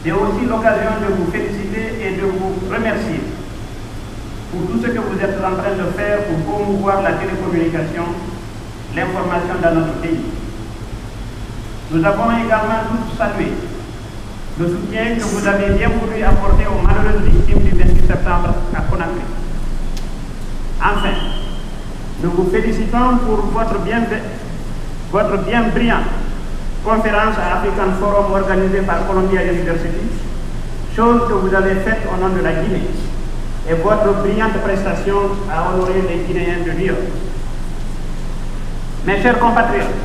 C'est aussi l'occasion de vous féliciter et de vous remercier pour tout ce que vous êtes en train de faire pour promouvoir la télécommunication, l'information dans notre pays. Nous avons également tous salué le soutien que vous avez bien voulu apporter aux malheureuses victimes du 28 septembre à Conakry. Enfin, nous vous félicitons pour votre bien brillante conférence à African Forum organisée par Columbia University, chose que vous avez faite au nom de la Guinée, et votre brillante prestation à honorer les Guinéens de New York. Mes chers compatriotes,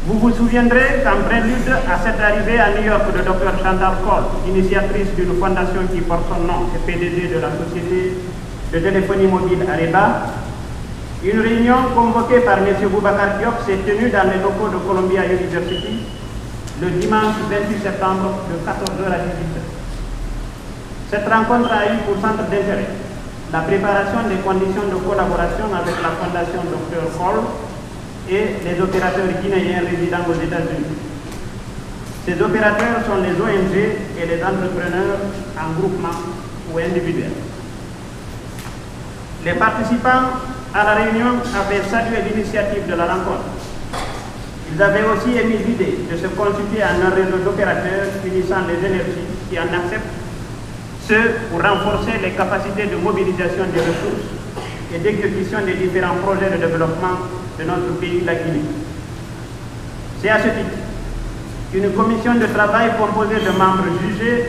vous vous souviendrez qu'en prélude à cette arrivée à New York de Dr Chantal Cole, initiatrice d'une fondation qui porte son nom et PDG de la société de téléphonie mobile Areba, une réunion convoquée par M. Boubacar Diop s'est tenue dans les locaux de Columbia University le dimanche 28 septembre de 14h à 18h. Cette rencontre a eu pour centre d'intérêt la préparation des conditions de collaboration avec la fondation Dr Cole et les opérateurs guinéens résidant aux États-Unis. Ces opérateurs sont les ONG et les entrepreneurs en groupement ou individuels. Les participants à la réunion avaient salué l'initiative de la rencontre. Ils avaient aussi émis l'idée de se constituer en un réseau d'opérateurs unissant les énergies qui en acceptent, ce pour renforcer les capacités de mobilisation des ressources et d'exécution des différents projets de développement de notre pays, la Guinée. C'est à ce titre qu'une commission de travail composée de membres jugés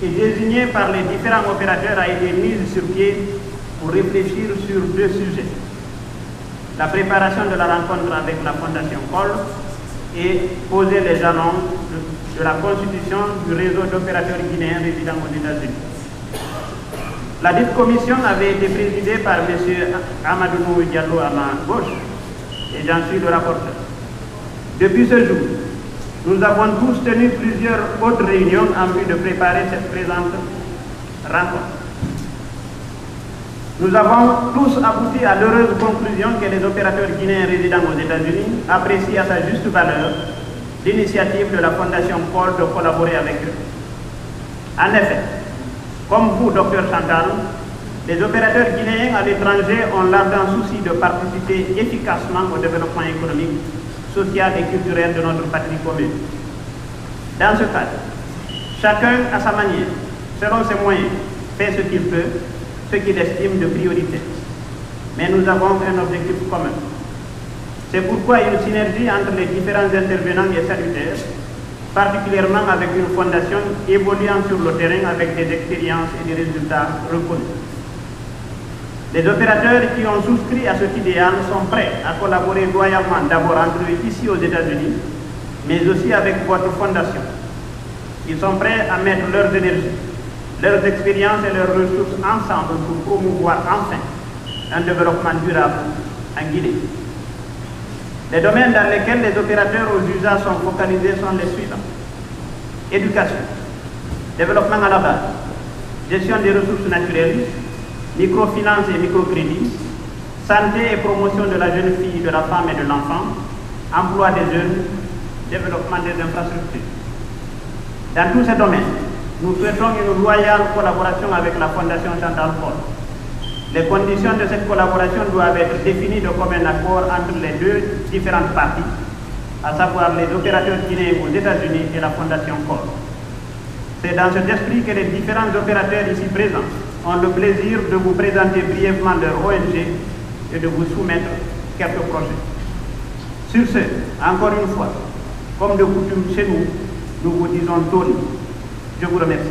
et désignés par les différents opérateurs a été mise sur pied pour réfléchir sur deux sujets. La préparation de la rencontre avec la Fondation Cole et poser les jalons de la constitution du réseau d'opérateurs guinéens résidant aux États-Unis. La dite commission avait été présidée par M. Amadou Diallo à ma gauche, et j'en suis le rapporteur. Depuis ce jour, nous avons tous tenu plusieurs autres réunions en vue de préparer cette présente rencontre. Nous avons tous abouti à l'heureuse conclusion que les opérateurs guinéens résidant aux États-Unis apprécient à sa juste valeur l'initiative de la Fondation Cole de collaborer avec eux. En effet, comme vous, Dr Chantal, les opérateurs guinéens à l'étranger ont l'ardent souci de participer efficacement au développement économique, social et culturel de notre patrie commune. Dans ce cadre, chacun à sa manière, selon ses moyens, fait ce qu'il peut, ce qu'il estime de priorité. Mais nous avons un objectif commun. C'est pourquoi une synergie entre les différents intervenants est salutaire, particulièrement avec une fondation évoluant sur le terrain avec des expériences et des résultats reconnus. Les opérateurs qui ont souscrit à cet idéal sont prêts à collaborer loyalement d'abord entre eux ici aux États-Unis, mais aussi avec votre fondation. Ils sont prêts à mettre leurs énergies, leurs expériences et leurs ressources ensemble pour promouvoir enfin un développement durable en Guinée. Les domaines dans lesquels les opérateurs aux usages sont focalisés sont les suivants: éducation, développement à la base, gestion des ressources naturelles, microfinance et microcrédit, santé et promotion de la jeune fille, de la femme et de l'enfant, emploi des jeunes, développement des infrastructures. Dans tous ces domaines, nous souhaitons une loyale collaboration avec la Fondation Chantal Cole. Les conditions de cette collaboration doivent être définies de commun accord entre les deux différentes parties, à savoir les opérateurs guinéens aux États-Unis et la Fondation Cole. C'est dans cet esprit que les différents opérateurs ici présents ont le plaisir de vous présenter brièvement leur ONG et de vous soumettre quelques projets. Sur ce, encore une fois, comme de coutume chez nous, nous vous disons Tony. Je vous remercie.